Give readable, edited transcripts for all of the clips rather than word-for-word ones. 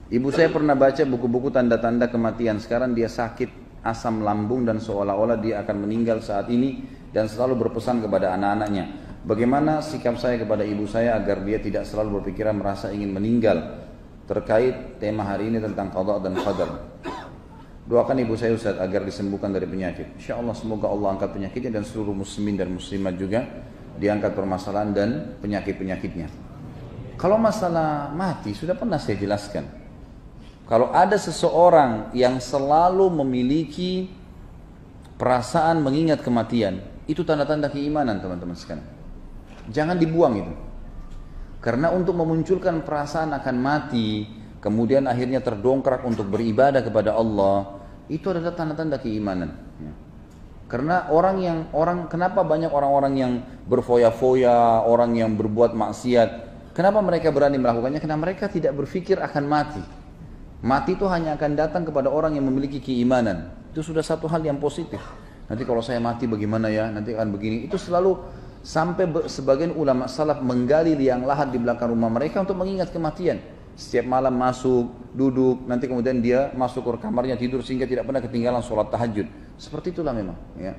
Ibu saya pernah baca buku-buku tanda-tanda kematian. Sekarang dia sakit asam lambung dan seolah-olah dia akan meninggal saat ini dan selalu berpesan kepada anak-anaknya. Bagaimana sikap saya kepada ibu saya agar dia tidak selalu berpikiran merasa ingin meninggal? Terkait tema hari ini tentang qada dan qadar. Doakan ibu saya Ustaz agar disembuhkan dari penyakit. InsyaAllah semoga Allah angkat penyakitnya dan seluruh muslimin dan muslimat juga diangkat permasalahan dan penyakit-penyakitnya. Kalau masalah mati sudah pernah saya jelaskan. Kalau ada seseorang yang selalu memiliki perasaan mengingat kematian, itu tanda-tanda keimanan teman-teman sekalian. Jangan dibuang itu. Karena untuk memunculkan perasaan akan mati, kemudian akhirnya terdongkrak untuk beribadah kepada Allah, itu adalah tanda-tanda keimanan. Karena kenapa banyak orang-orang yang berfoya-foya, orang yang berbuat maksiat, kenapa mereka berani melakukannya? Karena mereka tidak berpikir akan mati. Mati itu hanya akan datang kepada orang yang memiliki keimanan. Itu sudah satu hal yang positif. Nanti kalau saya mati bagaimana ya? Nanti akan begini. Itu selalu sampai sebagian ulama salaf menggali liang lahat di belakang rumah mereka untuk mengingat kematian. Setiap malam masuk, duduk, nanti kemudian dia masuk ke kamarnya tidur sehingga tidak pernah ketinggalan sholat tahajud. Seperti itulah memang. Ya.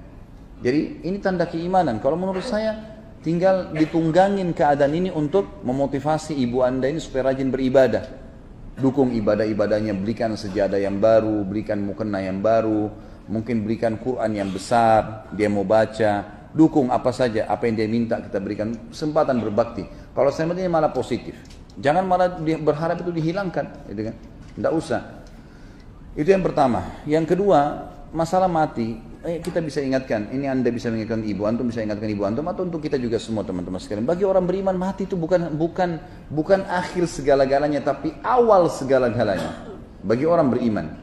Jadi ini tanda keimanan. Kalau menurut saya tinggal ditunggangin keadaan ini untuk memotivasi ibu anda ini supaya rajin beribadah. Dukung ibadah-ibadahnya, berikan sejadah yang baru, berikan mukena yang baru, mungkin berikan Quran yang besar, dia mau baca, dukung apa saja, apa yang dia minta kita berikan, kesempatan berbakti. Kalau saya ini malah positif, jangan malah berharap itu dihilangkan, gitu kan? Tidak usah. Itu yang pertama. Yang kedua, masalah mati. Kita bisa ingatkan, ini anda bisa mengingatkan ibu antum, bisa ingatkan ibu antum, atau untuk kita juga semua teman-teman sekalian. Bagi orang beriman mati itu bukan akhir segala-galanya, tapi awal segala-galanya. Bagi orang beriman,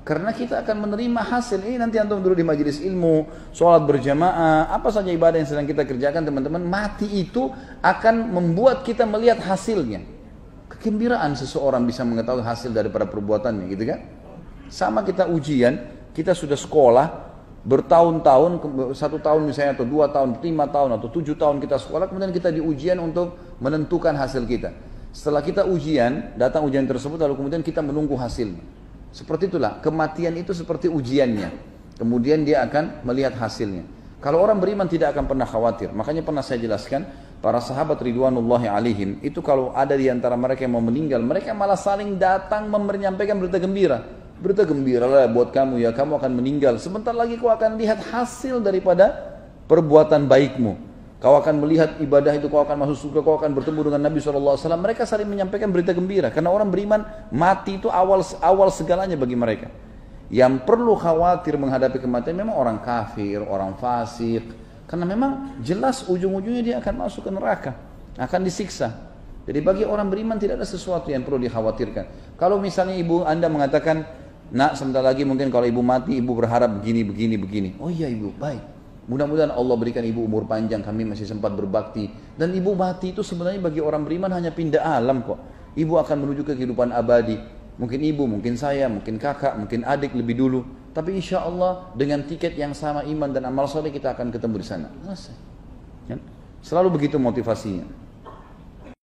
karena kita akan menerima hasil. Ini nanti antum dulu di majelis ilmu, sholat berjamaah, apa saja ibadah yang sedang kita kerjakan teman-teman, mati itu akan membuat kita melihat hasilnya. Kegembiraan seseorang bisa mengetahui hasil daripada perbuatannya, gitu kan? Sama kita ujian, kita sudah sekolah bertahun-tahun, 1 tahun misalnya, atau 2 tahun, 5 tahun, atau 7 tahun kita sekolah, kemudian kita diujian untuk menentukan hasil kita. Setelah kita ujian, datang ujian tersebut, lalu kemudian kita menunggu hasilnya. Seperti itulah, kematian itu seperti ujiannya. Kemudian dia akan melihat hasilnya. Kalau orang beriman tidak akan pernah khawatir. Makanya pernah saya jelaskan, para sahabat ridwanullahi alaihim, itu kalau ada di antara mereka yang mau meninggal, mereka malah saling datang menyampaikan berita gembira. Berita gembira lah buat kamu ya, kamu akan meninggal. Sebentar lagi kau akan lihat hasil daripada perbuatan baikmu. Kau akan melihat ibadah itu, kau akan masuk surga, kau akan bertemu dengan Nabi SAW. Mereka saling menyampaikan berita gembira. Karena orang beriman, mati itu awal segalanya bagi mereka. Yang perlu khawatir menghadapi kematian memang orang kafir, orang fasik. Karena memang jelas ujung-ujungnya dia akan masuk ke neraka, akan disiksa. Jadi bagi orang beriman tidak ada sesuatu yang perlu dikhawatirkan. Kalau misalnya ibu anda mengatakan, nak sebentar lagi mungkin kalau ibu mati, ibu berharap begini. Oh iya ibu, baik. Mudah-mudahan Allah berikan ibu umur panjang, kami masih sempat berbakti. Dan ibu mati itu sebenarnya bagi orang beriman hanya pindah alam kok. Ibu akan menuju ke kehidupan abadi. Mungkin ibu, mungkin saya, mungkin kakak, mungkin adik lebih dulu. Tapi insya Allah dengan tiket yang sama iman dan amal soleh kita akan ketemu di sana. Selalu begitu motivasinya.